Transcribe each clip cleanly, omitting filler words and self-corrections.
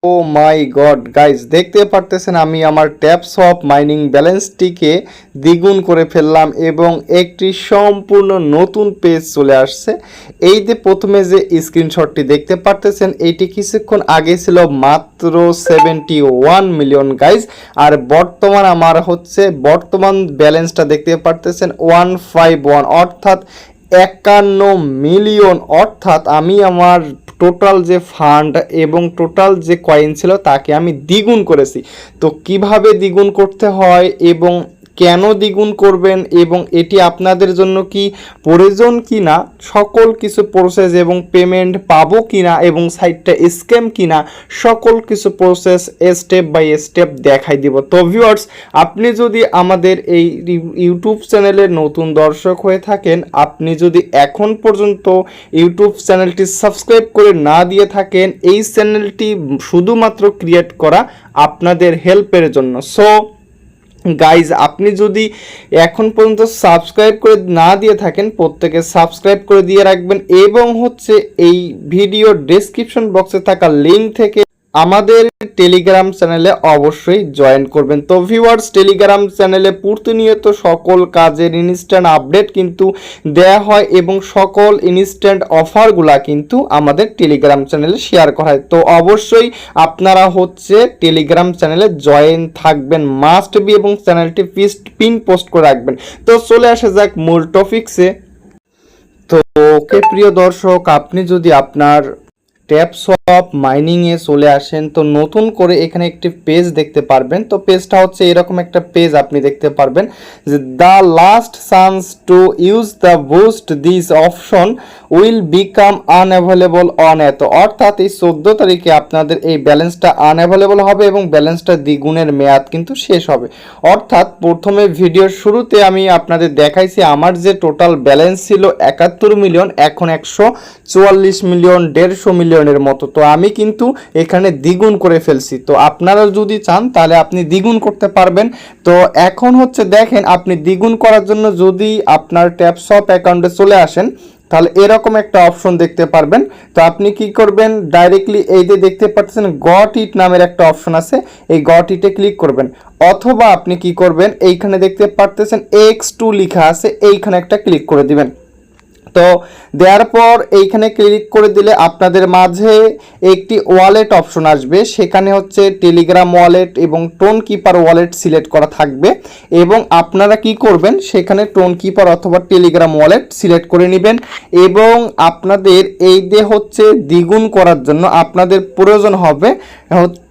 ও মাই god guys, দেখতে পারতেছেন আমি আমার ট্যাপসপ মাইনিং ব্যালেন্সটিকে দ্বিগুণ করে ফেললাম এবং একটি সম্পূর্ণ নতুন পেজ চলে আসছে। এই যে প্রথমে যে স্ক্রিনশটটি দেখতে পারতেছেন এইটি কিছুক্ষণ আগে ছিল মাত্র 71 মিলিয়ন গাইজ, আর বর্তমান ব্যালেন্সটা দেখতে পারতেছেন 151, অর্থাৎ 51 মিলিয়ন। অর্থাৎ আমি আমার টোটাল যে ফান্ড এবং টোটাল যে কয়েন ছিল তাকে আমি দ্বিগুণ করেছি। তো কিভাবে দ্বিগুণ করতে হয় এবং কেন দ্বিগুণ করবেন এবং এটি আপনাদের জন্য কি প্রয়োজন কি না, সকল কিছু প্রসেস এবং পেমেন্ট পাবো কি না এবং সাইটটা স্ক্যাম কি না, সকল কিছু প্রসেস স্টেপ বাই স্টেপ দেখাই দিব। তো ভিউয়ার্স, আপনি যদি আমাদের এই ইউটিউব চ্যানেলের নতুন দর্শক হয়ে থাকেন, আপনি যদি এখন পর্যন্ত ইউটিউব চ্যানেলটি সাবস্ক্রাইব করে না দিয়ে থাকেন, এই চ্যানেলটি শুধুমাত্র ক্রিয়েট করা আপনাদের হেল্পের জন্য। সো গাইজ, আপনি যদি এখন পর্যন্ত সাবস্ক্রাইব করে না দিয়ে থাকেন, প্রত্যেকে সাবস্ক্রাইব করে দিয়ে রাখবেন এবং এই ভিডিও ডেসক্রিপশন বক্সে থাকা লিঙ্ক থেকে আমাদের টেলিগ্রাম চ্যানেলে অবশ্যই জয়েন করবেন। তো ভিউয়ার্স, টেলিগ্রাম চ্যানেলে প্রতিনিয়ত সকল কাজের ইনস্ট্যান্ট আপডেট কিন্তু দেয়া হয় এবং সকল ইনস্ট্যান্ট অফারগুলা কিন্তু আমাদের টেলিগ্রাম চ্যানেলে শেয়ার করা হয়। তো অবশ্যই আপনারা টেলিগ্রাম চ্যানেলে জয়েন থাকবেন, মাস্ট বি, এবং চ্যানেলটি পিন পোস্ট করে রাখবেন। তো চলে আসা যাক মূল টপিকসে। তো ওকে প্রিয় দর্শক, আপনি যদি আপনার ট্যাপসপ মাইনিংয়ে চলে আসেন তো নতুন করে এখানে একটি পেজ দেখতে পারবেন। তো পেজটা এরকম একটা পেজ আপনি দেখতে পারবেন যে the last chance to use the boost this option will become unavailable on এত, অর্থাৎ এই 14 তারিখে আপনাদের এই ব্যালেন্সটা আনঅ্যাভেলেবল হবে এবং ব্যালেন্সটা দ্বিগুণের মেয়াদ কিন্তু শেষ হবে। অর্থাৎ প্রথমে ভিডিওর শুরুতে আমি আপনাদের দেখাইছি আমার যে টোটাল ব্যালেন্স ছিল 71 মিলিয়ন, এখন 144 মিলিয়ন, 150 মিলিয়নের মতো। তো আমি কিন্তু এখানে দ্বিগুণ করে ফেলছি। তো আপনারা যদি চান তাহলে আপনি দ্বিগুণ করতে পারবেন। তো এখন দেখেন, আপনি দ্বিগুণ করার জন্য যদি আপনার ট্যাপসপ অ্যাকাউন্টে চলে আসেন তাহলে এরকম একটা অপশন দেখতে পারবেন। তো আপনি কি করবেন, ডাইরেক্টলি এই যে দেখতে পাচ্ছেন গট ইট নামের একটা অপশন আছে, এই গট ইটে ক্লিক করবেন, অথবা আপনি কি করবেন, এইখানে দেখতে পাচ্ছেন X2 লেখা আছে, এইখানে একটা ক্লিক করে দিবেন। তো দেওয়ার পর এইখানে ক্লিক করে দিলে আপনাদের মাঝে একটি ওয়ালেট অপশন আসবে, সেখানে টেলিগ্রাম ওয়ালেট এবং টোন কিপার ওয়ালেট সিলেক্ট করা থাকবে এবং আপনারা কি করবেন, সেখানে টোন কিপার অথবা টেলিগ্রাম ওয়ালেট সিলেক্ট করে নেবেন এবং আপনাদের এই যে দ্বিগুণ করার জন্য আপনাদের প্রয়োজন হবে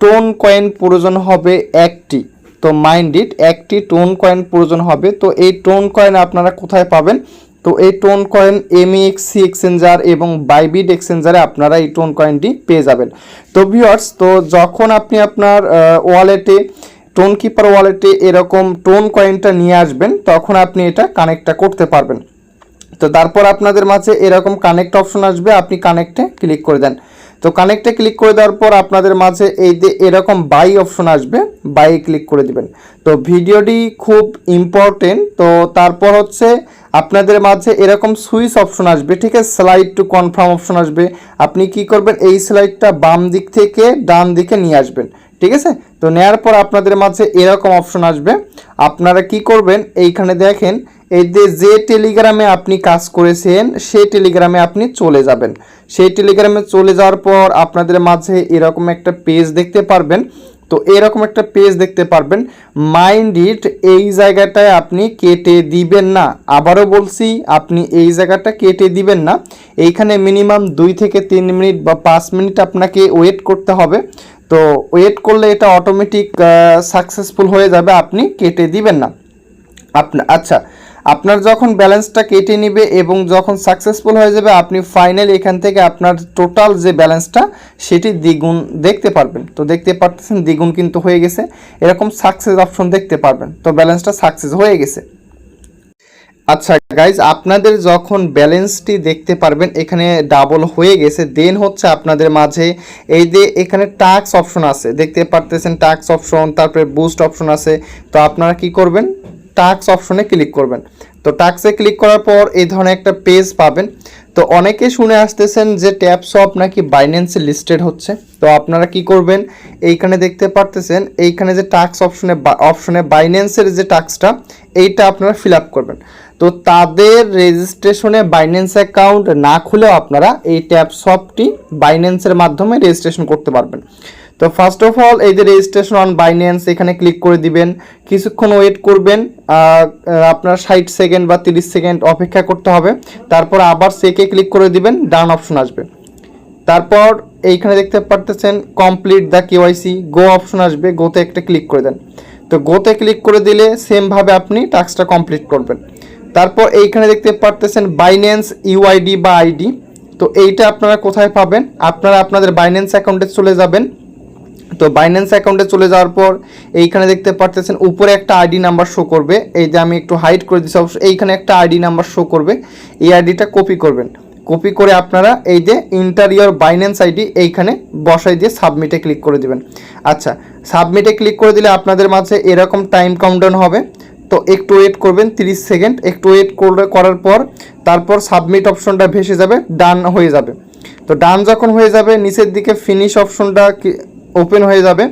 টোন কয়েন, প্রয়োজন হবে একটি। তো মাইন্ড ইট, একটি টোন কয়েন প্রয়োজন হবে। তো এই টোন কয়েন আপনারা কোথায় পাবেন? তো এই টোন কয়েন MEXC এক্সচেঞ্জার এবং বাইবিট এক্সচেঞ্জারে আপনারা এই টোন কয়েনটি পেয়ে যাবেন। তো ভিউয়ার্স, তো যখন আপনি আপনার ওয়ালেটে টোন কিপার ওয়ালেটে এরকম টোন কয়েনটা নিয়ে আসবেন তখন আপনি এটা কানেক্টটা করতে পারবেন। তো তারপর আপনাদের মাঝে এরকম কানেক্ট অপশন আসবে, আপনি কানেক্টে ক্লিক করে দেন। তো কানেক্টে ক্লিক করে দেওয়ার পর আপনাদের মাঝে এই যে এরকম বাই অপশন আসবে, বাই ক্লিক করে দিবেন। তো ভিডিওটি খুব ইম্পর্টেন্ট। তো তারপর আপনাদের মাঝে এরকম সুইচ অপশন আসবে, ঠিক আছে, স্লাইড টু কনফার্ম অপশন আসবে। আপনি কি করবেন, এই স্লাইডটা বাম দিক থেকে ডান দিকে নিয়ে আসবেন, ঠিক আছে। তো নেওয়ার পর আপনাদের মাঝে এরকম অপশন আসবে, আপনারা কি করবেন, এইখানে দেখেন এই যে টেলিগ্রামে আপনি কাজ করেছেন সেই টেলিগ্রামে আপনি চলে যাবেন। সেই টেলিগ্রামে চলে যাওয়ার পর আপনাদের মাঝে এরকম একটা পেজ দেখতে পারবেন। তো এরকম একটা পেজ দেখতে পারবেন, মাইন্ড ইট, এই জায়গাটায় আপনি কেটে দিবেন না। আবারও বলছি, আপনি এই জায়গাটা কেটে দিবেন না। এইখানে মিনিমাম 2 থেকে 3 মিনিট বা 5 মিনিট আপনাকে ওয়েট করতে হবে। তো ওয়েট করলে এটা অটোমেটিক সাকসেসফুল হয়ে যাবে, আপনি কেটে দিবেন না। আচ্ছা, আপনার যখন ব্যালেন্সটা কেটে নেবে এবং যখন সাকসেসফুল হয়ে যাবে, আপনি ফাইনালি এখান থেকে আপনার টোটাল যে ব্যালেন্সটা সেটি দ্বিগুণ দেখতে পারবেন। তো দেখতে পাচ্ছেন দ্বিগুণ কিন্তু হয়ে গেছে, এরকম সাকসেস অপশন দেখতে পারবেন। তো ব্যালেন্সটা সাকসেস হয়ে গেছে। আচ্ছা গাইজ, আপনাদের যখন ব্যালেন্সটি দেখতে পারবেন এখানে ডাবল হয়ে গেছে, দেন আপনাদের মাঝে এই যে এখানে টাস্ক অপশন আছে, দেখতে পারতেছেন টাস্ক অপশন, তারপরে বুস্ট অপশন আছে। তো আপনারা কি করবেন, টাস্ক অপশনে ক্লিক করবেন। তো টাস্কে ক্লিক করার পর এই ধরনের একটা পেজ পাবেন। তো অনেকে শুনে আসতেছেন যে ট্যাপ সোয়াপ নাকি বাইন্যান্সে লিস্টেড হচ্ছে। তো আপনারা কি করবেন, এইখানে দেখতে পারতেছেন এইখানে যে টাস্ক অপশনে বাইন্যান্সের যে টাস্কটা এইটা আপনারা ফিল আপ করবেন। তো তাদের রেজিস্ট্রেশনে বাইন্যান্স অ্যাকাউন্ট না খুলেও আপনারা এই ট্যাপ সোয়াপটি বাইন্যান্সের মাধ্যমে রেজিস্ট্রেশন করতে পারবেন। তো ফার্স্ট অফ অল এই যে রেজিস্ট্রেশন অন বাইন্যান্স এখানে ক্লিক করে দিবেন, কিছুক্ষণ ওয়েট করবেন, আপনার 60 সেকেন্ড বা 30 সেকেন্ড অপেক্ষা করতে হবে, তারপর আবার সেকে ক্লিক করে দিবেন, ডান অপশন আসবে। তারপর এইখানে দেখতে পারতেছেন complete the KYC, go option আসবে, গোতে একটা ক্লিক করে দেন। তো গোতে ক্লিক করে দিলে সেমভাবে আপনি টাস্কটা কমপ্লিট করবেন। তারপর এইখানে দেখতে পারতেছেন বাইন্যান্স ইউআইডি বা আইডি, তো এইটা আপনারা কোথায় পাবেন, আপনারা আপনাদের বাইন্যান্স অ্যাকাউন্টে চলে যাবেন। তো বাইন্যান্স অ্যাকাউন্টে চলে যাওয়ার পর এইখানে দেখতে পারতেছেন উপরে একটা আইডি নাম্বার শো করবে, এই যে আমি একটু হাইড করে দিচ্ছি অবশ্য, এইখানে একটা আইডি নাম্বার শো করবে, এই আইডিটা কপি করবেন। কপি করে আপনারা এই যে ইন্টারিয়র বাইন্যান্স আইডি এইখানে বসাই দিয়ে সাবমিটে ক্লিক করে দিবেন। আচ্ছা, সাবমিটে ক্লিক করে দিলে আপনাদের মাঝে এরকম টাইম কাউন্টডাউন হবে। তো একটু ওয়েট করবেন 30 সেকেন্ড, একটু ওয়েট করার পর তারপর সাবমিট অপশনটা ভেসে যাবে, ডান হয়ে যাবে। তো ডান যখন হয়ে যাবে নিচের দিকে ফিনিশ অপশনটা ওপেন হয়ে যাবে,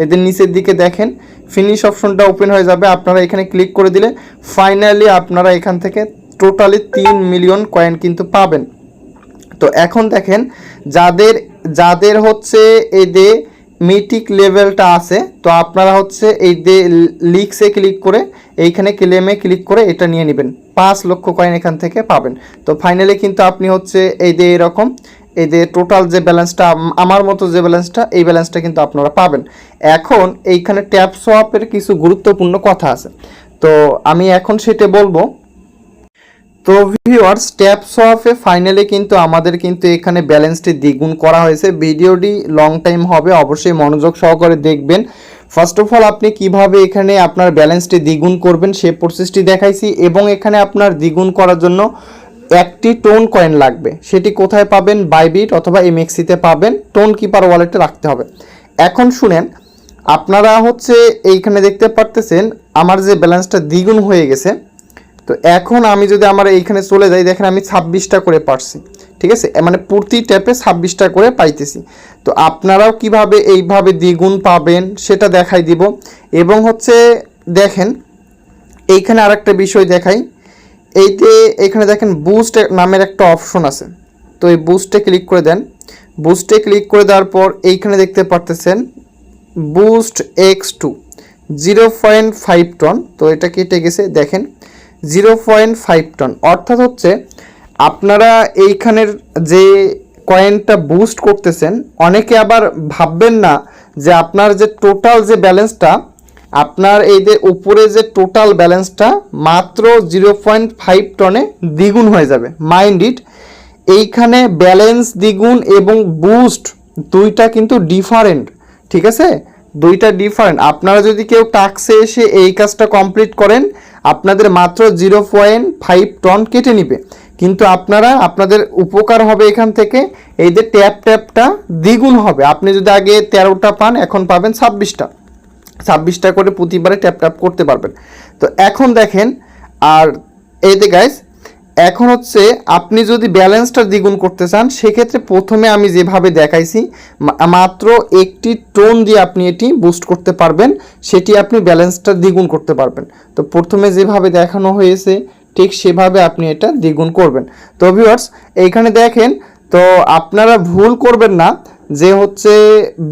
এদের নিচের দিকে দেখেন ফিনিশ অপশনটা ওপেন হয়ে যাবে, আপনারা এখানে ক্লিক করে দিলে ফাইনালি আপনারা এখান থেকে টোটালি 3 মিলিয়ন কয়েন কিন্তু পাবেন। তো এখন দেখেন যাদের যাদের হচ্ছে এই যে মিটিক লেভেলটা আছে, তো আপনারা হচ্ছে এই যে লিক্সে ক্লিক করে এইখানে ক্লেমে ক্লিক করে এটা নিয়ে নেবেন, 5 লক্ষ কয়েন এখান থেকে পাবেন। তো ফাইনালি কিন্তু আপনি হচ্ছে এই যে এরকম এই যে টোটাল যে ব্যালেন্সটা আমার মতো যে ব্যালেন্সটা এই ব্যালেন্সটা কিন্তু আপনারা পাবেন। এখন এইখানে ট্যাপ সোয়াপের কিছু গুরুত্বপূর্ণ কথা আছে, তো আমি এখন সেটা বলবো। তো ভিউয়ার্স, ট্যাপ সোয়াপে ফাইনালি কিন্তু আমাদের কিন্তু এখানে ব্যালেন্সটি দ্বিগুণ করা হয়েছে। ভিডিওটি লং টাইম হবে, অবশ্যই মনোযোগ সহকারে দেখবেন। ফার্স্ট অফ অল আপনি কিভাবে এখানে আপনার ব্যালেন্সটি দ্বিগুণ করবেন সে প্রসেসটি দেখাইছি, এবং এখানে আপনার দ্বিগুণ করার জন্য একটি টোন কয়েন লাগবে, সেটি কোথায় পাবেন, বাইবিট অথবা এমএক্সিতে পাবেন, টোন কিপার ওয়ালেটে রাখতে হবে। এখন শুনেন, আপনারা হচ্ছে এইখানে দেখতে পারতেছেন আমার যে ব্যালেন্সটা দ্বিগুণ হয়ে গেছে। তো এখন আমি যদি আমার এইখানে চলে যাই, দেখেন আমি 26টা করে পারছি, ঠিক আছে, মানে প্রতি ট্যাপে 26টা করে পাইতেছি। তো আপনারাও কিভাবে এইভাবে দ্বিগুণ পাবেন সেটা দেখাই দিব। এবং হচ্ছে দেখেন এইখানে আরেকটা বিষয় দেখাই, এইতে এখানে দেখেন বুস্ট নামের একটা অপশন আছে, তো এই বুস্টে ক্লিক করে দেন। বুস্টে ক্লিক করে দেওয়ার পর এইখানে দেখতে পারতেছেন বুস্ট X2 0.5 টন, তো এটা কেটে গেছে, দেখেন 0.5 টন, অর্থাৎ হচ্ছে আপনারা এইখানের যে কয়েনটা বুস্ট করতেছেন, অনেকে আবার ভাববেন না যে আপনার যে টোটাল যে ব্যালেন্সটা, আপনার এই যে উপরে যে টোটাল ব্যালেন্সটা মাত্র 0.5 টনে দ্বিগুণ হয়ে যাবে। মাইন্ড ইট, এইখানে ব্যালেন্স দ্বিগুণ এবং বুস্ট দুইটা কিন্তু ডিফারেন্ট, ঠিক আছে, দুইটা ডিফারেন্ট। আপনারা যদি কেউ টাস্কে এসে এই কাজটা কমপ্লিট করেন, আপনাদের মাত্র 0.5 টন কেটে নিবে, কিন্তু আপনাদের উপকার হবে এখান থেকে, এই যে ট্যাপটা দ্বিগুণ হবে। আপনি যদি আগে 13টা পান, এখন পাবেন 26টা করে প্রতিবারে ট্যাপ করতে পারবেন। তো এখন দেখেন, আর এই যে গাইস, এখন হচ্ছে আপনি যদি ব্যালেন্সটা দ্বিগুণ করতে চান, সেক্ষেত্রে প্রথমে আমি যেভাবে দেখাইছি মাত্র একটি টোন দিয়ে আপনি এটি বুস্ট করতে পারবেন, সেটি আপনি ব্যালেন্সটা দ্বিগুণ করতে পারবেন। তো প্রথমে যেভাবে দেখানো হয়েছে ঠিক সেভাবে আপনি এটা দ্বিগুণ করবেন। তো ভিউয়ার্স, এইখানে দেখেন, তো আপনারা ভুল করবেন না যে হচ্ছে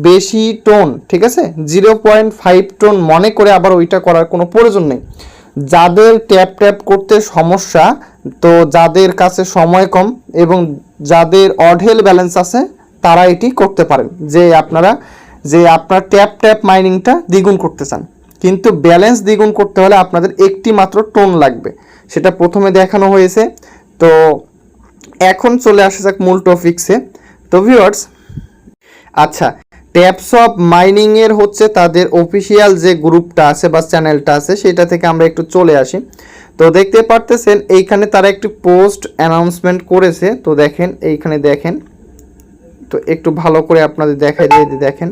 বেশি টোন, ঠিক আছে, 0.5 টোন মনে করে আবার ওইটা করার কোনো প্রয়োজন নেই। যাদের ট্যাপ করতে সমস্যা, তো যাদের কাছে সময় কম এবং যাদের অঢেল ব্যালেন্স আছে, তারা এটি করতে পারেন, যে আপনার ট্যাপ মাইনিংটা দ্বিগুণ করতে চান, কিন্তু ব্যালেন্স দ্বিগুণ করতে হলে আপনাদের একটি মাত্র টোন লাগবে, সেটা প্রথমে দেখানো হয়েছে। তো এখন চলে আসা যাক মূল টপিকসে। তো ভিউয়ার্স, আচ্ছা, ট্যাপসপ মাইনিংয়ের হচ্ছে তাদের অফিসিয়াল যে গ্রুপটা আছে বা চ্যানেলটা আছে, সেটা থেকে আমরা একটু চলে আসি। তো দেখতে পারতেছেন এইখানে তারা একটি পোস্ট অ্যানাউন্সমেন্ট করেছে, তো দেখেন এইখানে দেখেন, তো একটু ভালো করে আপনাদের দেখাই দিয়ে দেখেন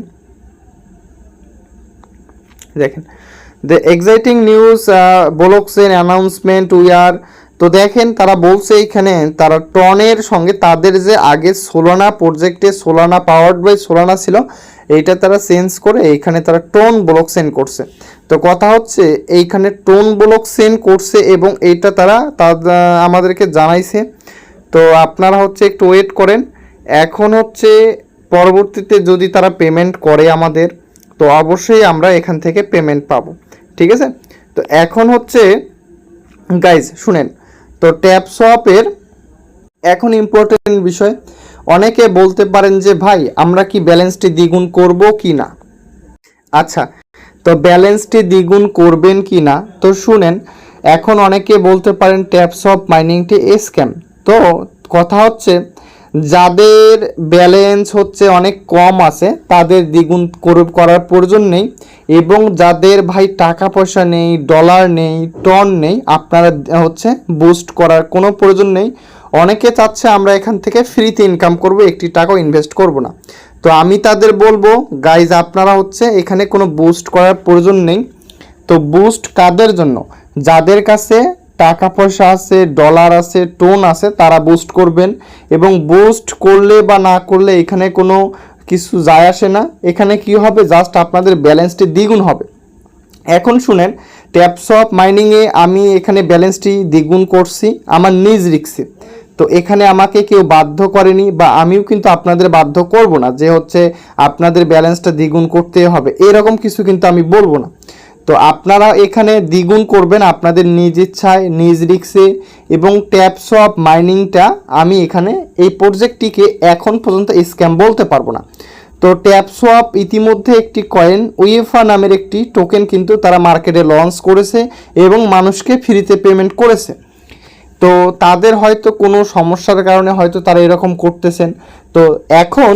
the exciting news blockchain announcement, we are তো দেখেন তারা বলছে এখানে তারা টনের সঙ্গে তাদের যে আগে সোলানা প্রজেক্টে সোলানা পাওয়ার্ড বাই সোলানা ছিল এইটা তারা চেঞ্জ করে এইখানে তারা টোন ব্লক সেন্ড করছে। তো কথা হচ্ছে এইখানে টোন ব্লক সেন্ড করছে এবং এইটা তারা আমাদেরকে জানাইছে। তো আপনারা হচ্ছে একটু ওয়েট করেন। এখন হচ্ছে পরবর্তীতে যদি তারা পেমেন্ট করে আমাদের, তো অবশ্যই আমরা এখান থেকে পেমেন্ট পাবো, ঠিক আছে। তো এখন হচ্ছে গাইজ শুনেন, তো ট্যাপসপের এখন ইম্পর্টেন্ট বিষয়, অনেকে বলতে পারেন যে ভাই আমরা কি ব্যালেন্সটি দ্বিগুণ করব কি না। আচ্ছা, তো ব্যালেন্সটি দ্বিগুণ করবেন কি না, তো শুনেন এখন অনেকে বলতে পারেন ট্যাপসপ মাইনিংটি স্ক্যাম। তো কথা হচ্ছে যাদের ব্যালেন্স হচ্ছে অনেক কম আছে তাদের দ্বিগুণ করার প্রয়োজন নেই, এবং যাদের ভাই টাকা পয়সা নেই, ডলার নেই, টন নেই, আপনারা হচ্ছে বুস্ট করার কোনো প্রয়োজন নেই। অনেকে চাচ্ছে আমরা এখান থেকে ফ্রিতে ইনকাম করব, একটি টাকাও ইনভেস্ট করব না। তো আমি তাদের বলবো গাইজ আপনারা হচ্ছে এখানে কোনো বুস্ট করার প্রয়োজন নেই। তো বুস্ট কাদের জন্য, যাদের কাছে টাকা পয়সা আছে, ডলার আছে, টোন আছে, তারা বুস্ট করবেন। এবং বুস্ট করলে বা না করলে এখানে কোনো কিছু যায় আসে না। এখানে কি হবে, জাস্ট আপনাদের ব্যালেন্সটি দ্বিগুণ হবে। এখন শুনেন, ট্যাপসপ মাইনিংয়ে আমি এখানে ব্যালেন্সটি দ্বিগুণ করছি আমার নিজ রিস্কে। তো এখানে আমাকে কেউ বাধ্য করেনি, বা আমিও কিন্তু আপনাদের বাধ্য করব না যে হচ্ছে আপনাদের ব্যালেন্সটা দ্বিগুণ করতে হবে, এরকম কিছু কিন্তু আমি বলবো না। তো আপনারা এখানে দ্বিগুণ করবেন আপনাদের নিজ ইচ্ছায়, নিজ রিস্কে। এবং ট্যাপসপ মাইনিংটা আমি এখানে এই প্রজেক্টটিকে এখন পর্যন্ত স্ক্যাম বলতে পারবো না। তো ট্যাপসপ ইতিমধ্যে একটি কয়েন উয়েফা নামের একটি টোকেন কিন্তু তারা মার্কেটে লঞ্চ করেছে এবং মানুষকে ফ্রিতে পেমেন্ট করেছে। তো তাদের হয়তো কোনো সমস্যার কারণে হয়তো তারা এরকম করতেছেন। তো এখন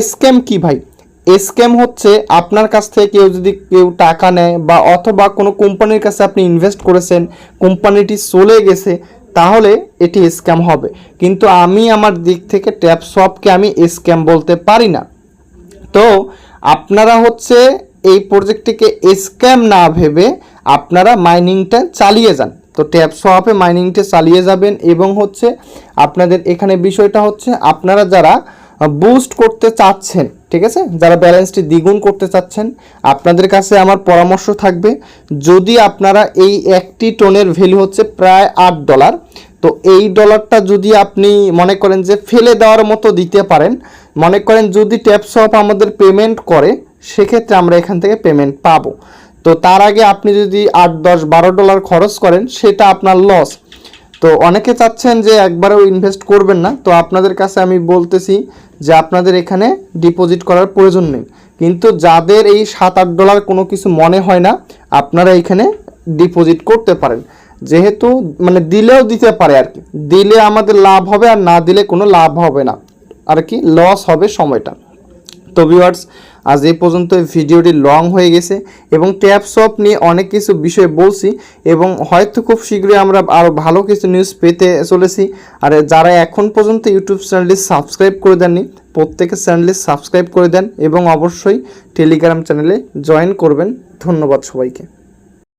স্ক্যাম কি ভাই, স্ক্যাম হচ্ছে আপনার কাছ থেকে কেউ টাকা নেয়, বা অথবা কোনো কোম্পানির কাছে আপনি ইনভেস্ট করেছেন, কোম্পানিটি চলে গেছে, তাহলে এটি স্ক্যাম হবে। কিন্তু আমি আমার দিক থেকে ট্যাপসপকে আমি স্ক্যাম বলতে পারি না। তো আপনারা হচ্ছে এই প্রজেক্টটিকে স্ক্যাম না ভেবে আপনারা মাইনিংটা চালিয়ে যান। তো ট্যাপসপে মাইনিংটা চালিয়ে যাবেন, এবং হচ্ছে আপনাদের এখানে বিষয়টা হচ্ছে আপনারা যারা বুস্ট করতে চাচ্ছেন, ঠিক আছে, যারা ব্যালেন্সটি দ্বিগুণ করতে চাচ্ছেন, আপনাদের কাছে আমার পরামর্শ থাকবে, যদি আপনারা এই একটি টোনের ভ্যালু হচ্ছে প্রায় $8, তো এই ডলারটা যদি আপনি মনে করেন যে ফেলে দেওয়ার মতো দিতে পারেন, মনে করেন যদি ট্যাপসপ আমাদের পেমেন্ট করে, সেক্ষেত্রে আমরা এখান থেকে পেমেন্ট পাবো। তো তার আগে আপনি যদি $8, $10, $12 খরচ করেন, সেটা আপনার লস। তো অনেকে চাচ্ছেন যে একবারেও ইনভেস্ট করবেন না, তো আপনাদের কাছে আমি বলতেছি যে আপনাদের এখানে ডিপোজিট করার প্রয়োজন নেই। কিন্তু যাদের এই $7-8 কোনো কিছু মনে হয় না, আপনারা এখানে ডিপোজিট করতে পারেন। যেহেতু মানে দিলেও দিতে পারে আর কি, দিলে আমাদের লাভ হবে, আর না দিলে কোনো লাভ হবে না আর কি, লস হবে সময়টা। তো ভিউয়ার্স, আজ এই পর্যন্ত ভিডিওটি লং হয়ে গেছে, এবং ট্যাপসপ নিয়ে অনেক কিছু বিষয় বলছি, এবং হয়তো খুব শীঘ্রই আমরা আরও ভালো কিছু নিউজ পেতে চলেছি। আর যারা এখন পর্যন্ত ইউটিউব চ্যানেলটি সাবস্ক্রাইব করে দেননি, প্রত্যেকের চ্যানেলটি সাবস্ক্রাইব করে দেন, এবং অবশ্যই টেলিগ্রাম চ্যানেলে জয়েন করবেন। ধন্যবাদ সবাইকে।